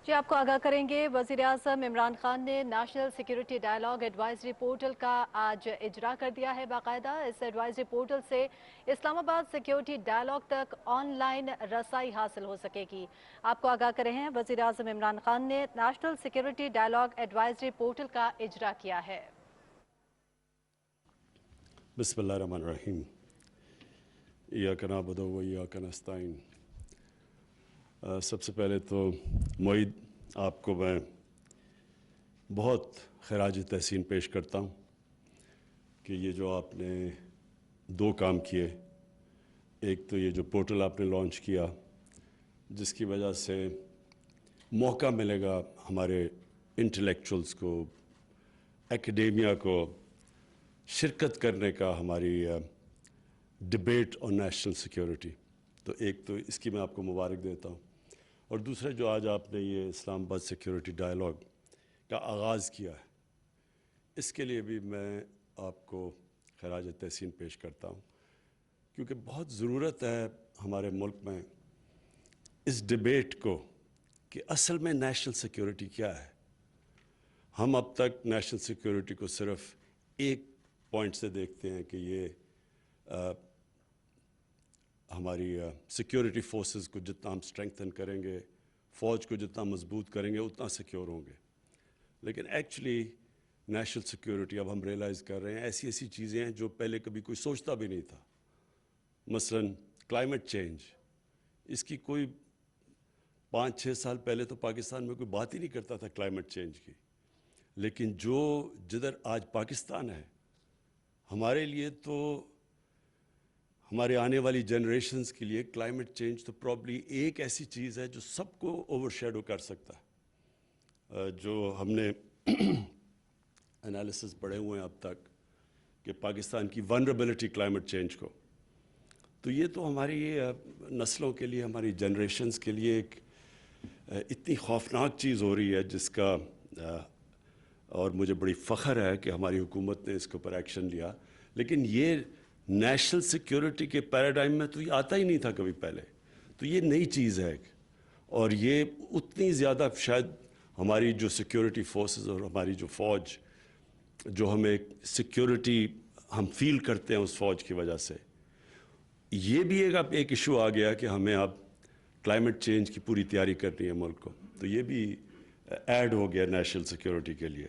جی آپ کو آگاہ کریں گے، وزیر اعظم عمران خان نے national security dialogue advisory portal کا آج اجرا کر دیا ہے باقاعدہ۔ اس ایڈوائزری پورٹل سے اسلام آباد سیکیورٹی ڈائیلاگ تک آن لائن رسائی حاصل ہو سکے گی۔ آپ کو آگاہ کرے ہیں، وزیر اعظم عمران خان نے national security dialogue advisory portal کا اجرا کیا ہے۔ بسم اللہ الرحمن الرحیم۔ ایاک نعبد و ایاک نستعین۔ سب سے پہلے تو معید آپ کو میں بہت خراج تحسین پیش کرتا ہوں کہ یہ جو آپ نے دو کام کیے، ایک تو یہ جو پورٹل آپ نے لانچ کیا جس کی وجہ سے موقع ملے گا ہمارے انٹلیکچوئلس کو، ایکڈیمیا کو شرکت کرنے کا ہماری ڈبیٹ اور نیشنل سیکیورٹی۔ تو ایک تو اس کی میں آپ کو مبارک دیتا ہوں، اور دوسرا جو آج آپ نے یہ اسلام آباد سیکیورٹی ڈائیلاگ کا آغاز کیا ہے، اس کے لیے بھی میں آپ کو خراج تحسین پیش کرتا ہوں، کیونکہ بہت ضرورت ہے ہمارے ملک میں اس ڈبیٹ کو کہ اصل میں نیشنل سیکیورٹی کیا ہے۔ ہم اب تک نیشنل سیکیورٹی کو صرف ایک پوائنٹ سے دیکھتے ہیں کہ یہ ہماری سیکیورٹی فورسز کو جتنا ہم اسٹرینگتھن کریں گے، فوج کو جتنا مضبوط کریں گے، اتنا سیکیور ہوں گے۔ لیکن ایکچولی نیشنل سیکیورٹی اب ہم ریئلائز کر رہے ہیں ایسی چیزیں ہیں جو پہلے کبھی کوئی سوچتا بھی نہیں تھا۔ مثلا کلائمیٹ چینج، اس کی کوئی 5-6 سال پہلے تو پاکستان میں کوئی بات ہی نہیں کرتا تھا کلائمیٹ چینج کی، لیکن جدھر آج پاکستان ہے، ہمارے لیے تو ہمارے آنے والی جنریشنز کے لیے کلائمیٹ چینج تو پرابلی ایک ایسی چیز ہے جو سب کو اوور شیڈو کر سکتا ہے۔ جو ہم نے انالیسز پڑھے ہوئے ہیں اب تک کہ پاکستان کی ونربلٹی کلائمیٹ چینج کو، تو یہ تو ہماری نسلوں کے لیے، ہماری جنریشنز کے لیے ایک اتنی خوفناک چیز ہو رہی ہے جس کا اور مجھے بڑی فخر ہے کہ ہماری حکومت نے اس کے اوپر ایکشن لیا۔ لیکن یہ نیشنل سیکیورٹی کے پیراڈائم میں تو یہ آتا ہی نہیں تھا کبھی پہلے، تو یہ نئی چیز ہے، اور یہ اتنی زیادہ شاید ہماری جو سیکیورٹی فورسز اور ہماری جو فوج، جو ہمیں سیکیورٹی ہم فیل کرتے ہیں اس فوج کی وجہ سے، یہ بھی اب ایک ایشو آ گیا کہ ہمیں اب کلائمیٹ چینج کی پوری تیاری کرنی ہے ملک کو، تو یہ بھی ایڈ ہو گیا نیشنل سیکیورٹی کے لیے۔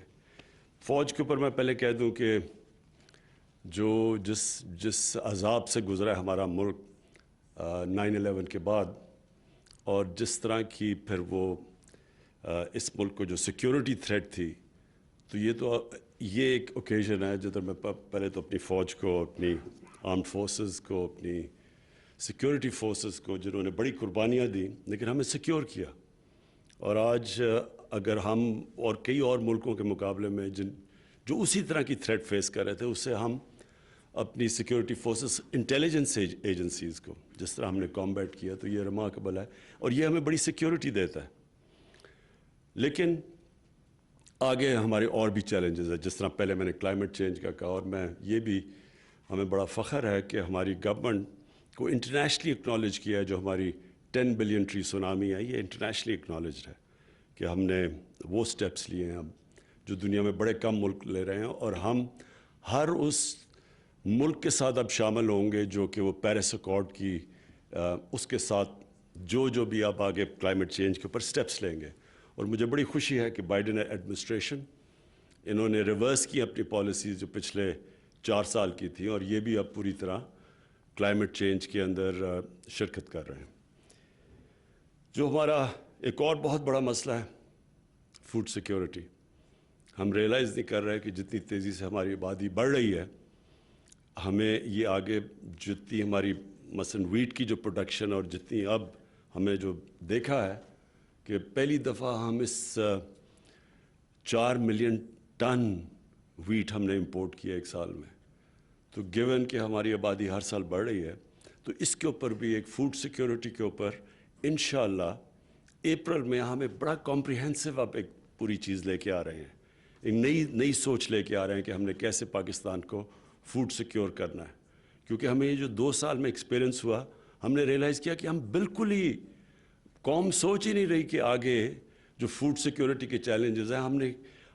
فوج کے اوپر میں پہلے کہہ دوں کہ جس عذاب سے گزرا ہے ہمارا ملک 9/11 کے بعد، اور جس طرح کی پھر وہ اس ملک کو جو سیکیورٹی تھریٹ تھی، تو یہ ایک اوکیزن ہے جدھر میں پہلے تو اپنی فوج کو، اپنی آرمڈ فورسز کو، اپنی سیکیورٹی فورسز کو، جنہوں نے بڑی قربانیاں دیں لیکن ہمیں سیکیور کیا۔ اور آج اگر ہم اور کئی اور ملکوں کے مقابلے میں جو اسی طرح کی تھریٹ فیس کر رہے تھے، اس سے ہم اپنی سیکیورٹی فورسز، انٹیلیجنس ایجنسیز کو جس طرح ہم نے کامبیٹ کیا، تو یہ ریمارکیبل ہے، اور یہ ہمیں بڑی سیکیورٹی دیتا ہے۔ لیکن آگے ہمارے اور بھی چیلنجز ہیں، جس طرح پہلے میں نے کلائمیٹ چینج کا کہا، اور یہ بھی ہمیں بڑا فخر ہے کہ ہماری گورنمنٹ کو انٹرنیشنلی اکنالج کیا ہے۔ جو ہماری 10 بلین ٹری سونامی ہے، یہ انٹرنیشنلی اکنالجڈ ہے کہ ہم نے وہ سٹیپس لیے ہیں اب جو دنیا میں بڑے کم ملک لے رہے ہیں، اور ہم ہر اس ملک کے ساتھ اب شامل ہوں گے جو کہ وہ پیرس ایکارڈ کی اس کے ساتھ جو بھی آپ آگے کلائمیٹ چینج کے اوپر سٹیپس لیں گے۔ اور مجھے بڑی خوشی ہے کہ بائیڈن ایڈمنسٹریشن، انہوں نے ریورس کی اپنی پالیسیز جو پچھلے 4 سال کی تھی، اور یہ بھی اب پوری طرح کلائمیٹ چینج کے اندر شرکت کر رہے ہیں۔ جو ہمارا ایک اور بہت بڑا مسئلہ ہے، فوڈ سیکیورٹی، ہم ریئلائز نہیں کر رہے کہ جتنی تیزی سے ہماری آبادی بڑھ رہی ہے، ہمیں یہ آگے جتنی ہماری مثلا ویٹ کی جو پروڈکشن، اور جتنی اب ہمیں جو دیکھا ہے کہ پہلی دفعہ ہم اس 4 ملین ٹن ویٹ ہم نے امپورٹ کیا ایک سال میں، تو گیون کہ ہماری آبادی ہر سال بڑھ رہی ہے، تو اس کے اوپر بھی ایک فوڈ سیکیورٹی کے اوپر انشاءاللہ اپریل میں ہمیں بڑا کمپریہنسو اب ایک پوری چیز لے کے آ رہے ہیں، ایک نئی سوچ لے کے آ رہے ہیں کہ ہم نے کیسے پاکستان کو فوڈ سیکیور کرنا ہے۔ کیونکہ ہمیں یہ جو 2 سال میں ایکسپیرینس ہوا، ہم نے ریئلائز کیا کہ ہم بالکل ہی قوم سوچ ہی نہیں رہی کہ آگے جو فوڈ سیکیورٹی کے چیلنجز ہیں،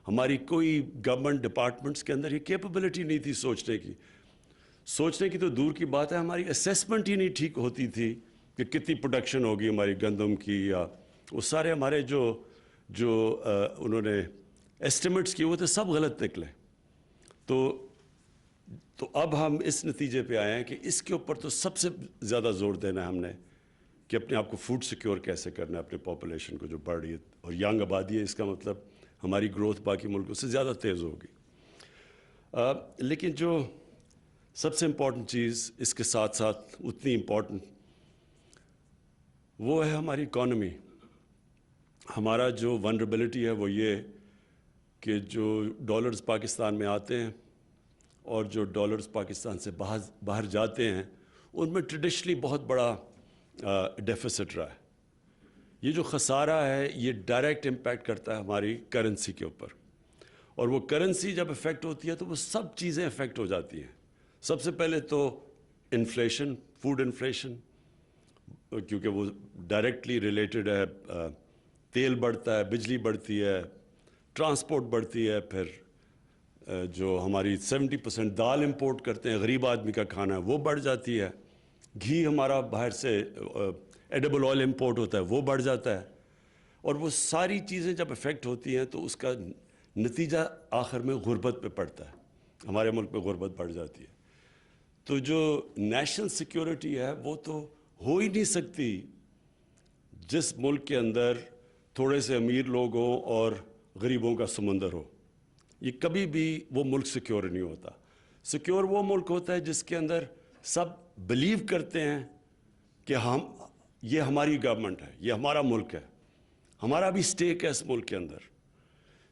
ہماری کوئی گورنمنٹ ڈپارٹمنٹس کے اندر یہ کیپبلٹی نہیں تھی سوچنے کی تو دور کی بات ہے، ہماری اسیسمنٹ ہی نہیں ٹھیک ہوتی تھی کہ کتنی پروڈکشن ہوگی ہماری گندم کی، یا وہ سارے ہمارے جو انہوں نے ایسٹیمیٹس کیے وہ تو سب غلط نکلے. تو اب ہم اس نتیجے پہ آئے ہیں کہ اس کے اوپر تو سب سے زیادہ زور دینا ہے ہم نے کہ اپنے آپ کو فوڈ سیکیور کیسے کرنا ہے، اپنے پاپولیشن کو جو بڑھ رہی ہے اور ینگ آبادی ہے، اس کا مطلب ہماری گروتھ باقی ملکوں سے زیادہ تیز ہوگی. لیکن جو سب سے امپورٹنٹ چیز اس کے ساتھ ساتھ اتنی امپورٹنٹ وہ ہے ہماری اکانومی. ہمارا جو ونربلٹی ہے وہ یہ کہ جو ڈالرز پاکستان میں آتے ہیں اور جو ڈالرز پاکستان سے باہر جاتے ہیں ان میں ٹریڈیشنلی بہت بڑا ڈیفیسٹ رہا ہے. یہ جو خسارہ ہے یہ ڈائریکٹ امپیکٹ کرتا ہے ہماری کرنسی کے اوپر، اور وہ کرنسی جب افیکٹ ہوتی ہے تو وہ سب چیزیں افیکٹ ہو جاتی ہیں. سب سے پہلے تو انفلیشن، فوڈ انفلیشن، کیونکہ وہ ڈائریکٹلی ریلیٹڈ ہے. تیل بڑھتا ہے، بجلی بڑھتی ہے، ٹرانسپورٹ بڑھتی ہے، پھر جو ہماری 70% دال امپورٹ کرتے ہیں، غریب آدمی کا کھانا ہے، وہ بڑھ جاتی ہے. گھی ہمارا باہر سے ایڈیبل آئل امپورٹ ہوتا ہے وہ بڑھ جاتا ہے. اور وہ ساری چیزیں جب افیکٹ ہوتی ہیں تو اس کا نتیجہ آخر میں غربت پہ پڑتا ہے. ہمارے ملک میں غربت بڑھ جاتی ہے. تو جو نیشنل سیکیورٹی ہے وہ تو ہو ہی نہیں سکتی جس ملک کے اندر تھوڑے سے امیر لوگ ہوں اور غریبوں کا سمندر ہو. یہ کبھی بھی وہ ملک سیکیور نہیں ہوتا. سیکیور وہ ملک ہوتا ہے جس کے اندر سب بلیو کرتے ہیں کہ یہ ہماری گورنمنٹ ہے، یہ ہمارا ملک ہے، ہمارا بھی سٹیک ہے اس ملک کے اندر.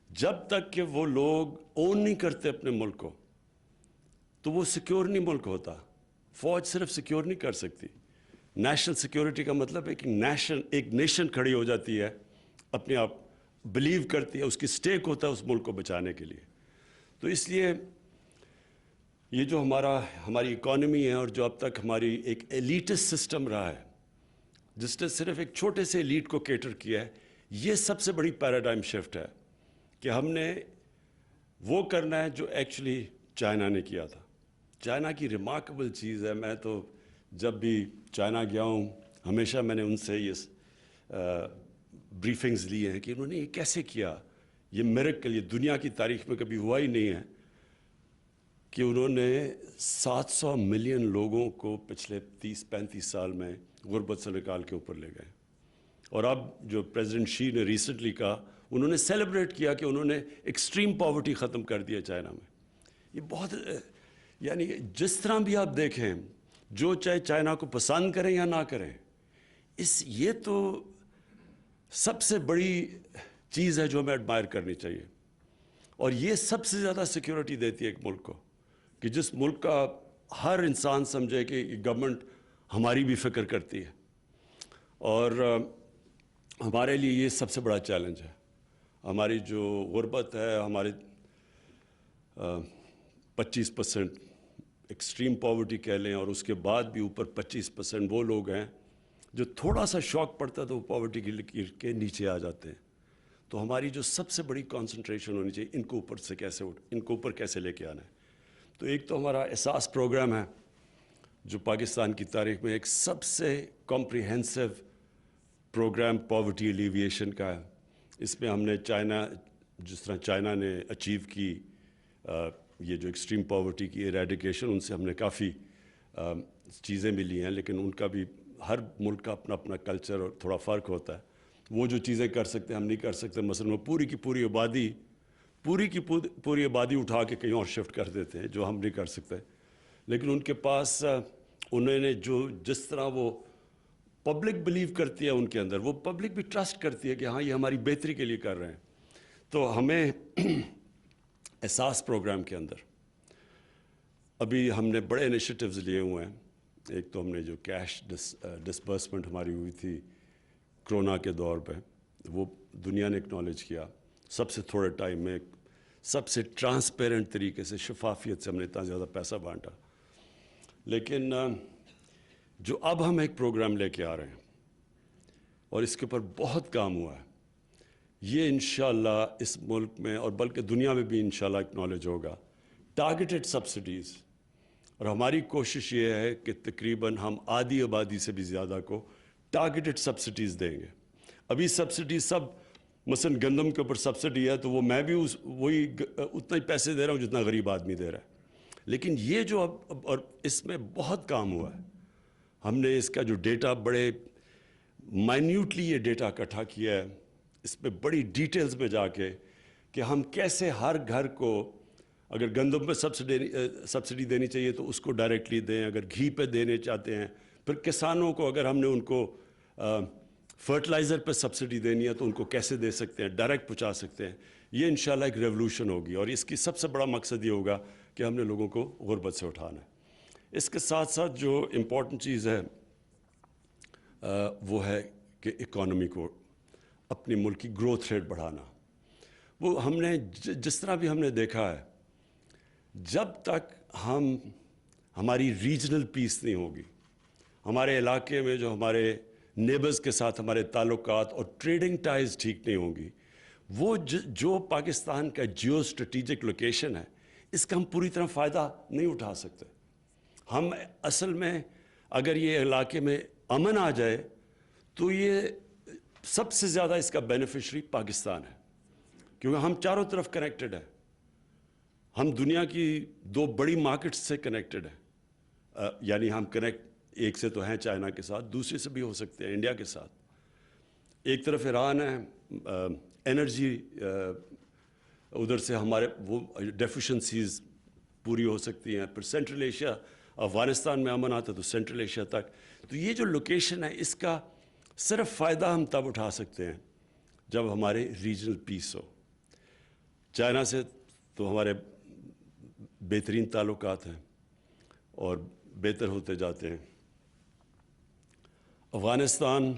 جب تک کہ وہ لوگ اون نہیں کرتے اپنے ملک کو تو وہ سیکیور نہیں ملک ہوتا. فوج صرف سیکیور نہیں کر سکتی. نیشنل سیکیورٹی کا مطلب ہے کہ ایک نیشن کھڑی ہو جاتی ہے، اپنے آپ بلیو کرتی ہے، اس کی سٹیک ہوتا ہے اس ملک کو بچانے کے لیے. تو اس لیے یہ جو ہماری اکانومی ہے اور جو اب تک ہماری ایک ایلیٹس سسٹم رہا ہے جس نے صرف ایک چھوٹے سے ایلیٹ کو کیٹر کیا ہے، یہ سب سے بڑی پیراڈائم شفٹ ہے کہ ہم نے وہ کرنا ہے جو ایکچولی چائنا نے کیا تھا. چائنا کی ریمارکیبل چیز ہے، میں تو جب بھی چائنا گیا ہوں ہمیشہ میں نے ان سے یہ بریفنگز لی ہیں کہ انہوں نے یہ کیسے کیا. یہ میریکل، یہ دنیا کی تاریخ میں کبھی ہوا ہی نہیں ہے کہ انہوں نے 700 ملین لوگوں کو پچھلے 30-35 سال میں غربت سے نکال کے اوپر لے گئے. اور اب جو پریزیڈنٹ شی نے ریسنٹلی کہا، انہوں نے سیلیبریٹ کیا کہ انہوں نے ایکسٹریم پاورٹی ختم کر دیا چائنا میں. یہ بہت، یعنی جس طرح بھی آپ دیکھیں، جو چاہے چائنا کو پسند کریں یا نہ کریں، یہ تو سب سے بڑی چیز ہے جو ہمیں ایڈمائر کرنی چاہیے. اور یہ سب سے زیادہ سیکیورٹی دیتی ہے ایک ملک کو کہ جس ملک کا ہر انسان سمجھے کہ گورنمنٹ ہماری بھی فکر کرتی ہے. اور ہمارے لیے یہ سب سے بڑا چیلنج ہے. ہماری جو غربت ہے، ہمارے 25% ایکسٹریم پاورٹی کہہ لیں، اور اس کے بعد بھی اوپر 25% وہ لوگ ہیں جو تھوڑا سا شوق پڑتا ہے تو وہ پاورٹی کی لکیر کے نیچے آ جاتے ہیں. تو ہماری جو سب سے بڑی کانسنٹریشن ہونی چاہیے، ان کو اوپر کیسے لے کے آنا ہے. تو ایک تو ہمارا احساس پروگرام ہے جو پاکستان کی تاریخ میں ایک سب سے کمپریہنسو پروگرام پاورٹی ایلیویشن کا ہے. اس میں ہم نے جس طرح چائنا نے اچیو کی یہ جو ایکسٹریم پاورٹی کی ایریڈیکیشن، ان سے ہم نے کافی چیزیں بھی لی ہیں، لیکن ان کا بھی ہر ملک کا اپنا اپنا کلچر اور تھوڑا فرق ہوتا ہے. وہ جو چیزیں کر سکتے ہیں ہم نہیں کر سکتے. مثلا وہ پوری کی پوری آبادی اٹھا کے کہیں اور شفٹ کر دیتے ہیں جو ہم نہیں کر سکتے. لیکن ان کے پاس انہوں نے جس طرح وہ پبلک بلیو کرتی ہے ان کے اندر، وہ پبلک بھی ٹرسٹ کرتی ہے کہ ہاں یہ ہماری بہتری کے لیے کر رہے ہیں. تو ہمیں احساس پروگرام کے اندر ابھی ہم نے بڑے انیشیٹوز لیے ہوئے ہیں. ایک تو ہم نے جو کیش ڈسبرسمنٹ ہماری ہوئی تھی کرونا کے دور پہ، وہ دنیا نے اکنالج کیا. سب سے تھوڑے ٹائم میں سب سے ٹرانسپیرنٹ طریقے سے، شفافیت سے ہم نے اتنا زیادہ پیسہ بانٹا. لیکن جو اب ہم ایک پروگرام لے کے آ رہے ہیں اور اس کے اوپر بہت کام ہوا ہے، یہ انشاءاللہ اس ملک میں اور بلکہ دنیا میں بھی انشاءاللہ اکنالج ہوگا. ٹارگیٹڈ سبسڈیز، اور ہماری کوشش یہ ہے کہ تقریباً ہم آدھی آبادی سے بھی زیادہ کو ٹارگیٹڈ سبسڈیز دیں گے. ابھی سبسڈیز سب مثلاً گندم کے اوپر سبسڈی ہے تو وہ میں بھی وہی اتنا ہی پیسے دے رہا ہوں جتنا غریب آدمی دے رہا ہے. لیکن یہ جو اب اور اس میں بہت کام ہوا ہے. ہم نے اس کا جو ڈیٹا بڑے مائنیوٹلی یہ ڈیٹا اکٹھا کیا ہے، اس میں بڑی ڈیٹیلز میں جا کے کہ ہم کیسے ہر گھر کو اگر گندم پہ سبسڈی دینی چاہیے تو اس کو ڈائریکٹلی دیں، اگر گھی پہ دینے چاہتے ہیں، پھر کسانوں کو اگر ہم نے ان کو فرٹیلائزر پہ سبسڈی دینی ہے تو ان کو کیسے دے سکتے ہیں، ڈائریکٹ پہنچا سکتے ہیں. یہ انشاءاللہ ایک ریولوشن ہوگی، اور اس کی سب سے بڑا مقصد یہ ہوگا کہ ہم نے لوگوں کو غربت سے اٹھانا ہے. اس کے ساتھ ساتھ جو امپورٹنٹ چیز ہے وہ ہے کہ اکانومی کو، اپنی ملک کی گروتھ ریٹ بڑھانا. وہ ہم نے جس طرح بھی ہم نے دیکھا ہے، جب تک ہماری ریجنل پیس نہیں ہوگی، ہمارے علاقے میں جو ہمارے نیبرز کے ساتھ ہمارے تعلقات اور ٹریڈنگ ٹائز ٹھیک نہیں ہوں گی، وہ جو پاکستان کا جیو اسٹریٹجک لوکیشن ہے، اس کا ہم پوری طرح فائدہ نہیں اٹھا سکتے. ہم اصل میں اگر یہ علاقے میں امن آ جائے تو یہ سب سے زیادہ اس کا بینیفیشری پاکستان ہے، کیونکہ ہم چاروں طرف کنیکٹڈ ہیں. ہم دنیا کی 2 بڑی مارکیٹس سے کنیکٹڈ ہیں، یعنی ہم کنیکٹ ایک سے تو ہیں چائنا کے ساتھ، دوسرے سے بھی ہو سکتے ہیں انڈیا کے ساتھ. ایک طرف ایران ہے، انرجی ادھر سے ہمارے وہ ڈیفیشنسیز پوری ہو سکتی ہیں. پھر سینٹرل ایشیا، افغانستان میں امن آتا ہے تو سینٹرل ایشیا تک. تو یہ جو لوکیشن ہے اس کا صرف فائدہ ہم تب اٹھا سکتے ہیں جب ہمارے ریجنل پیس ہو. چائنا سے تو ہمارے بہترین تعلقات ہیں اور بہتر ہوتے جاتے ہیں. افغانستان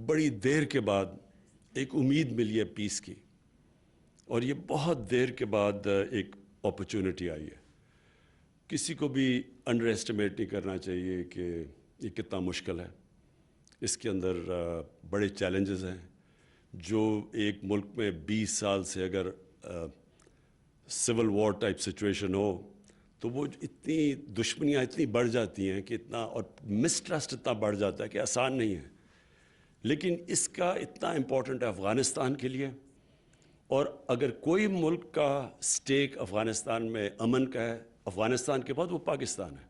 بڑی دیر کے بعد ایک امید ملی ہے پیس کی، اور یہ بہت دیر کے بعد ایک اپرچونٹی آئی ہے. کسی کو بھی انڈر ایسٹیمیٹ نہیں کرنا چاہیے کہ یہ کتنا مشکل ہے. اس کے اندر بڑے چیلنجز ہیں. جو ایک ملک میں 20 سال سے اگر سول وار ٹائپ سچویشن ہو تو وہ اتنی دشمنیاں اتنی بڑھ جاتی ہیں کہ اتنا، اور مسٹرسٹ اتنا بڑھ جاتا ہے کہ آسان نہیں ہے. لیکن اس کا اتنا امپورٹنٹ ہے افغانستان کے لیے. اور اگر کوئی ملک کا سٹیک افغانستان میں امن کا ہے، افغانستان کے بعد وہ پاکستان ہے.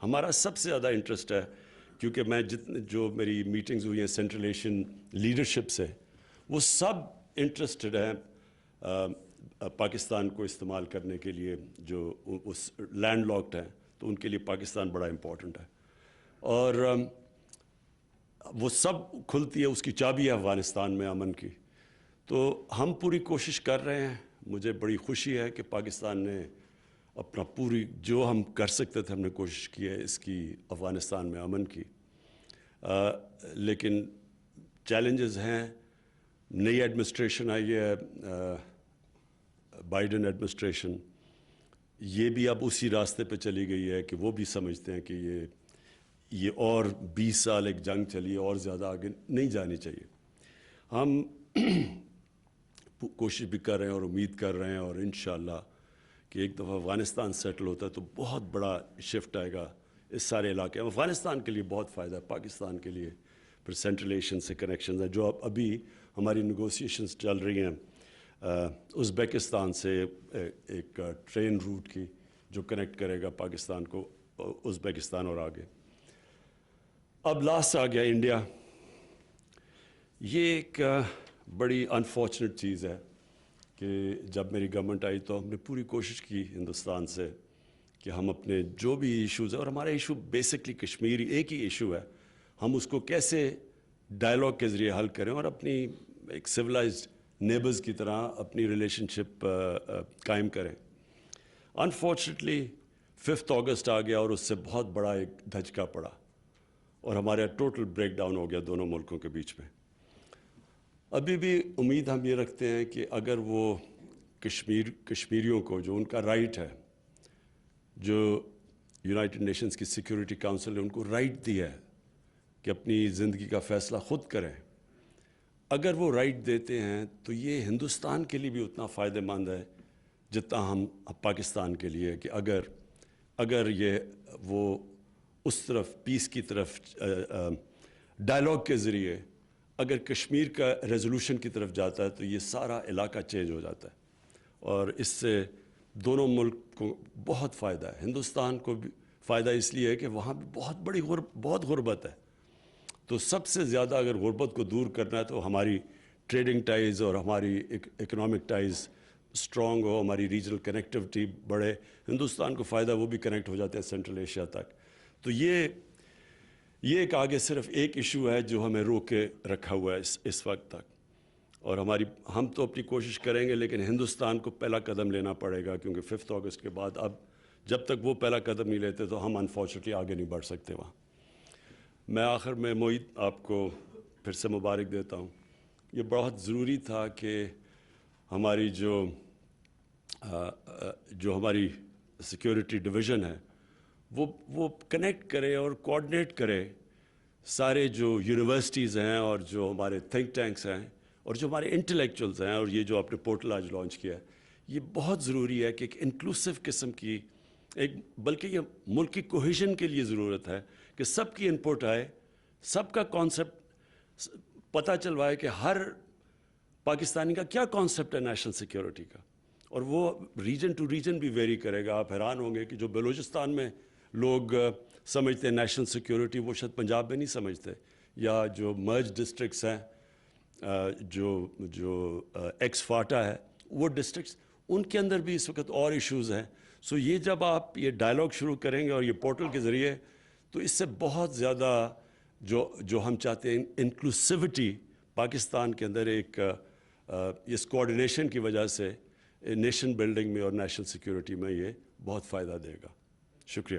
ہمارا سب سے زیادہ انٹرسٹ ہے، کیونکہ میں جو میری میٹنگز ہوئی ہیں سینٹرل ایشین لیڈرشپ سے، وہ سب انٹرسٹڈ ہیں پاکستان کو استعمال کرنے کے لیے. جو اس لینڈ لاکڈ ہیں تو ان کے لیے پاکستان بڑا امپورٹنٹ ہے. اور وہ سب کھلتی ہے، اس کی چابی ہے افغانستان میں امن کی. تو ہم پوری کوشش کر رہے ہیں. مجھے بڑی خوشی ہے کہ پاکستان نے اپنا پوری جو ہم کر سکتے تھے ہم نے کوشش کی ہے اس کی، افغانستان میں امن کی. لیکن چیلنجز ہیں. نئی ایڈمنسٹریشن آئی ہے، بائیڈن ایڈمنسٹریشن، یہ بھی اب اسی راستے پہ چلی گئی ہے کہ وہ بھی سمجھتے ہیں کہ یہ اور 20 سال ایک جنگ چلی، اور زیادہ آگے نہیں جانی چاہیے. ہم کوشش بھی کر رہے ہیں اور امید کر رہے ہیں، اور انشاءاللہ کہ ایک دفعہ افغانستان سیٹل ہوتا ہے تو بہت بڑا شفٹ آئے گا اس سارے علاقے میں. افغانستان کے لیے بہت فائدہ ہے، پاکستان کے لیے. پھر سینٹرل ایشین سے کنیکشنز ہیں جو ابھی ہماری نیگوسیشنز چل رہی ہیں ازبیکستان سے ایک ٹرین روٹ کی جو کنیکٹ کرے گا پاکستان کو ازبیکستان اور آگے. اب لاسٹ آ گیا انڈیا. یہ ایک بڑی انفارچونیٹ چیز ہے کہ جب میری گورنمنٹ آئی تو ہم نے پوری کوشش کی ہندوستان سے کہ ہم اپنے جو بھی ایشوز ہیں، اور ہمارا ایشو بیسکلی کشمیری ایک ہی ایشو ہے، ہم اس کو کیسے ڈائلاگ کے ذریعے حل کریں اور اپنی ایک سویلائزڈ نیبرز کی طرح اپنی ریلیشن شپ قائم کریں. انفارچونیٹلی 5 اگست آ گیا اور اس سے بہت بڑا ایک دھچکا پڑا اور ہمارا ٹوٹل بریک ڈاؤن ہو گیا دونوں ملکوں کے بیچ میں. ابھی بھی امید ہم یہ رکھتے ہیں کہ اگر وہ کشمیریوں کو جو ان کا رائٹ ہے، جو یونائٹڈ نیشنز کی سیکیورٹی کونسل نے ان کو رائٹ دیا ہے کہ اپنی زندگی کا فیصلہ خود کریں، اگر وہ رائٹ دیتے ہیں تو یہ ہندوستان کے لیے بھی اتنا فائدہ مند ہے جتنا ہم پاکستان کے لیے، کہ اگر یہ وہ اس طرف پیس کی طرف ڈائلاگ کے ذریعے اگر کشمیر کا ریزولوشن کی طرف جاتا ہے تو یہ سارا علاقہ چینج ہو جاتا ہے، اور اس سے دونوں ملک کو بہت فائدہ ہے۔ ہندوستان کو بھی فائدہ اس لیے ہے کہ وہاں بھی بہت غربت ہے، تو سب سے زیادہ اگر غربت کو دور کرنا ہے تو ہماری ٹریڈنگ ٹائز اور ہماری اکنامک ٹائز اسٹرانگ ہو، ہماری ریجنل کنیکٹیوٹی بڑھے، ہندوستان کو فائدہ وہ بھی کنیکٹ ہو جاتے ہیں سینٹرل ایشیا تک۔ تو یہ ایک آگے صرف ایک ایشو ہے جو ہمیں روک کے رکھا ہوا ہے اس وقت تک، اور ہم تو اپنی کوشش کریں گے، لیکن ہندوستان کو پہلا قدم لینا پڑے گا، کیونکہ 5 اگست کے بعد اب جب تک وہ پہلا قدم نہیں لیتے تو ہم انفارچونیٹلی آگے نہیں بڑھ سکتے وہاں۔ میں آخر میں معید آپ کو پھر سے مبارک دیتا ہوں۔ یہ بہت ضروری تھا کہ ہماری جو ہماری سیکیورٹی ڈویژن ہے وہ کنیکٹ کرے اور کوآرڈینیٹ کرے سارے جو یونیورسٹیز ہیں اور جو ہمارے تھنک ٹینکس ہیں اور جو ہمارے انٹلیکچوئلز ہیں، اور یہ جو آپ نے پورٹل آج لانچ کیا ہے، یہ بہت ضروری ہے کہ ایک انکلوسو قسم کی بلکہ یہ ملک کی کوہیژن کے لیے ضرورت ہے کہ سب کی انپٹ آئے، سب کا کانسیپٹ پتہ چلوائے کہ ہر پاکستانی کا کیا کانسیپٹ ہے نیشنل سیکیورٹی کا، اور وہ ریجن ٹو ریجن بھی ویری کرے گا۔ آپ حیران ہوں گے کہ جو بلوچستان میں لوگ سمجھتے ہیں نیشنل سیکیورٹی، وہ شاید پنجاب میں نہیں سمجھتے، یا جو مرج ڈسٹرکٹس ہیں، جو ایکس فاٹا ہے، وہ ڈسٹرکٹس، ان کے اندر بھی اس وقت اور ایشوز ہیں۔ سو یہ جب آپ یہ ڈائلاگ شروع کریں گے اور یہ پورٹل کے ذریعے، تو اس سے بہت زیادہ جو ہم چاہتے ہیں انکلوسیوٹی پاکستان کے اندر ایک اس کوآرڈینیشن کی وجہ سے نیشن بلڈنگ میں اور نیشنل سیکیورٹی میں یہ بہت فائدہ دے گا۔ شکریہ۔